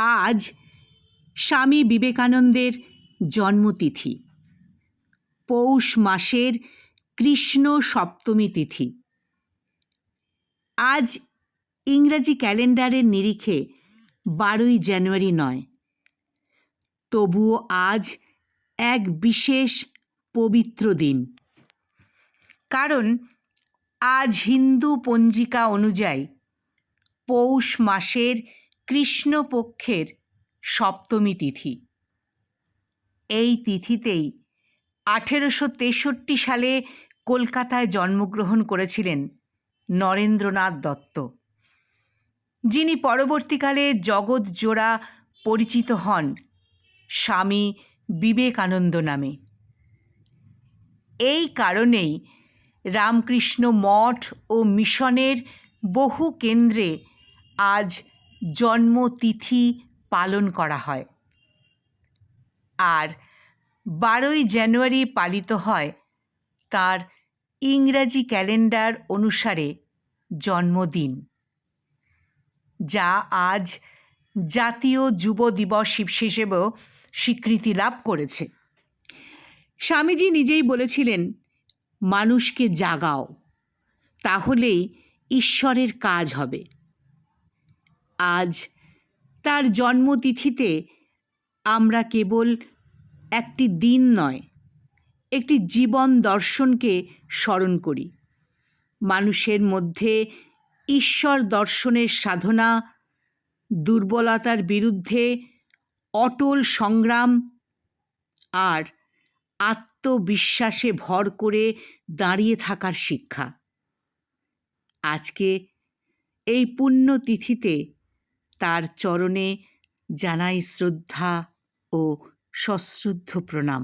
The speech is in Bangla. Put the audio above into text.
আজ স্বামী বিবেকানন্দের জন্মতিথি, পৌষ মাসের কৃষ্ণ সপ্তমী তিথি। আজ ইংরাজি ক্যালেন্ডারের নিরিখে 12ই জানুয়ারি নয়, তবুও আজ এক বিশেষ পবিত্র দিন। কারণ আজ হিন্দু পঞ্জিকা অনুযায়ী পৌষ মাসের কৃষ্ণপক্ষের সপ্তমী তিথি। এই তিথিতেই 1863 সালে কলকাতায় জন্মগ্রহণ করেছিলেন নরেন্দ্রনাথ দত্ত, যিনি পরবর্তীকালে জগৎজোড়া পরিচিত হন স্বামী বিবেকানন্দ নামে। এই কারণেই রামকৃষ্ণ মঠ ও মিশনের বহু কেন্দ্রে আজ জন্মতিথি পালন করা হয়। আর 12ই জানুয়ারি পালিত হয় তার ইংরাজি ক্যালেন্ডার অনুসারে জন্মদিন, যা আজ জাতীয় যুব দিবস হিসেবেও স্বীকৃতি লাভ করেছে। স্বামীজি নিজেই বলেছিলেন, মানুষকে জাগাও, তাহলেই ঈশ্বরের কাজ হবে। আজ তার জন্মতিথিতে আমরা কেবল একটি দিন নয়, একটি জীবন দর্শনকে স্মরণ করি। মানুষের মধ্যে ঈশ্বর দর্শনের সাধনা, দুর্বলতার বিরুদ্ধে অটল সংগ্রাম আর আত্মবিশ্বাসে ভর করে দাঁড়িয়ে থাকার শিক্ষা। আজকে এই পুণ্যতিথিতে তার চরণে জানাই শ্রদ্ধা ও সশ্রদ্ধ প্রণাম।